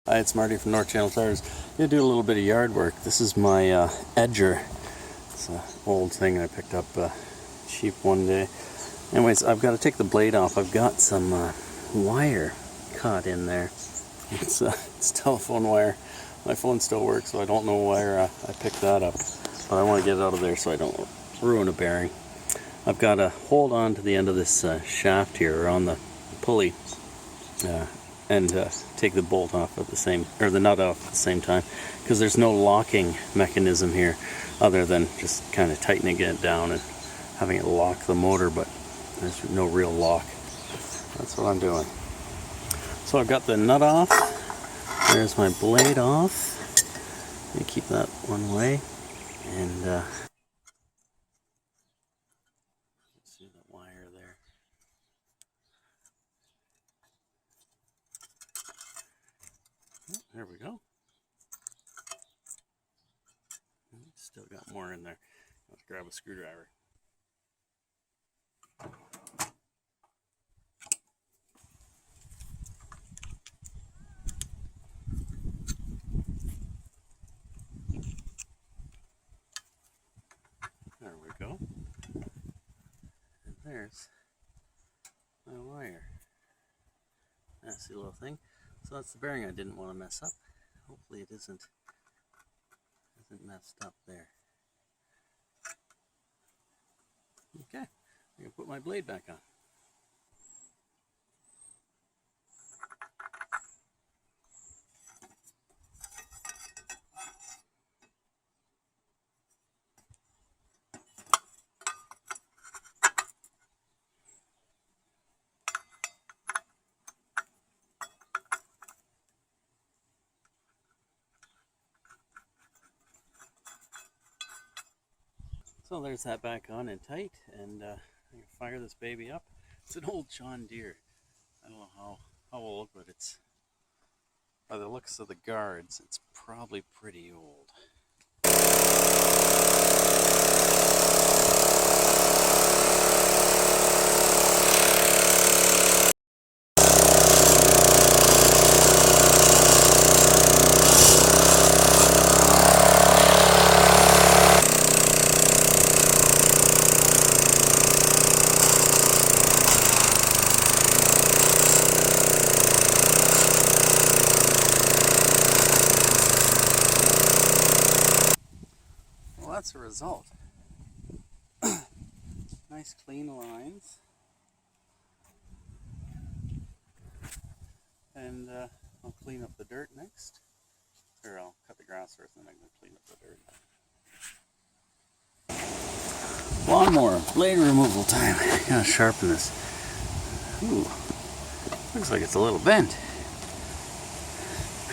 Hi, it's Marty from North Channel Tires. Gonna do a little bit of yard work. This is my edger. It's an old thing I picked up cheap one day. Anyways, I've got to take the blade off. I've got some wire caught in there. It's telephone wire. My phone still works, so I don't know why I picked that up. But I want to get it out of there so I don't ruin a bearing. I've got to hold on to the end of this shaft here, or on the pulley, and take the bolt off at the same, or the nut off at the same time, because there's no locking mechanism here other than just kind of tightening it down and having it lock the motor, but there's no real lock. That's what I'm doing. So I've got the nut off. There's my blade off. Let me keep that one away, and see the wire there. Oh, there we go. Still got more in there. Let's grab a screwdriver. There we go. And there's my wire. Nasty little thing. So that's the bearing I didn't want to mess up. Hopefully it isn't messed up there. Okay, I'm going to put my blade back on. So there's that back on and tight, and I'm going to fire this baby up. It's an old John Deere. I don't know how old, but it's, by the looks of the guards, it's probably pretty old. That's a result. Nice clean lines, and I'll clean up the dirt next, or I'll cut the grass first and then I'm going to clean up the dirt. Lawnmower, blade removal time. Gotta sharpen this. Ooh, looks like it's a little bent.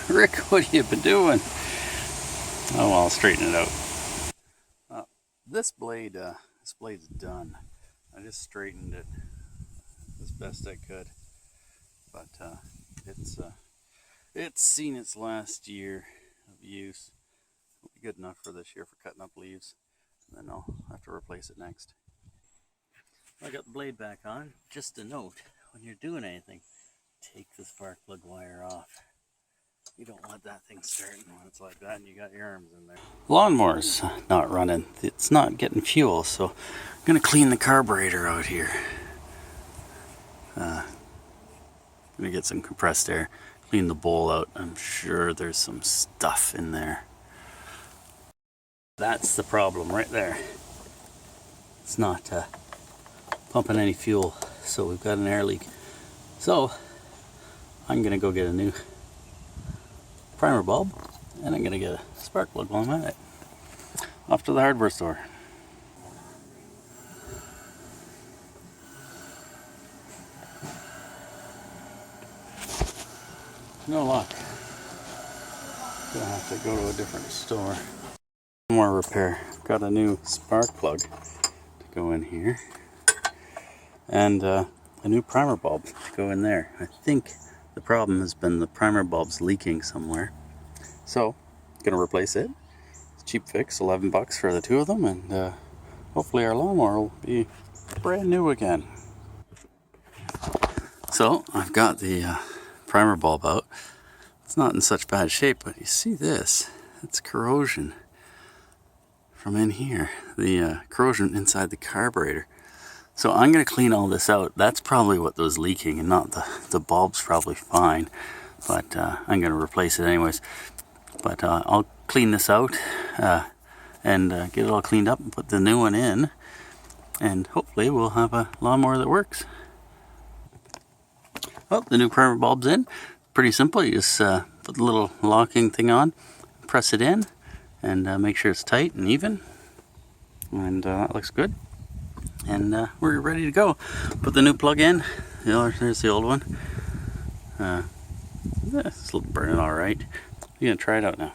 Rick, what have you been doing? Oh well, I'll straighten it out. This blade's done. I just straightened it as best I could, but it's seen its last year of use. It'll be good enough for this year for cutting up leaves, and then I'll have to replace it next. I got the blade back on. Just a note: when you're doing anything, take the spark plug wire off. You don't want that thing starting when it's like that and you got your arms in there. Lawnmower's not running. It's not getting fuel, so I'm going to clean the carburetor out here. I'm going to get some compressed air, clean the bowl out. I'm sure there's some stuff in there. That's the problem right there. It's not pumping any fuel, so we've got an air leak. So I'm going to go get a new primer bulb, and I'm going to get a spark plug while I'm at it. Off to the hardware store. No luck. Gonna have to go to a different store. More repair. Got a new spark plug to go in here, and a new primer bulb to go in there. I think the problem has been the primer bulb's leaking somewhere. So, gonna replace it. It's a cheap fix, 11 bucks for the two of them, and hopefully our lawnmower will be brand new again. So, I've got the primer bulb out. It's not in such bad shape, but you see this, it's corrosion from in here, the corrosion inside the carburetor. So I'm going to clean all this out. That's probably what was leaking, and not the bulb's probably fine, but I'm going to replace it anyways. But I'll clean this out and get it all cleaned up and put the new one in, and hopefully we'll have a lawnmower that works. Well, the new primer bulb's in. Pretty simple. You just put the little locking thing on, press it in, and make sure it's tight and even. And that looks good. And we're ready to go. Put the new plug in. There's the old one. It's burning all right. You're gonna try it out now.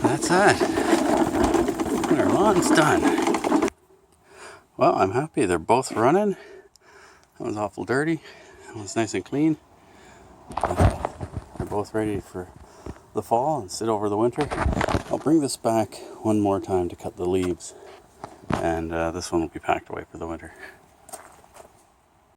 That's that. Our lawn's done. Well, I'm happy they're both running. That was awful dirty. That was nice and clean. They're both ready for the fall and sit over the winter. I'll bring this back one more time to cut the leaves, and this one will be packed away for the winter.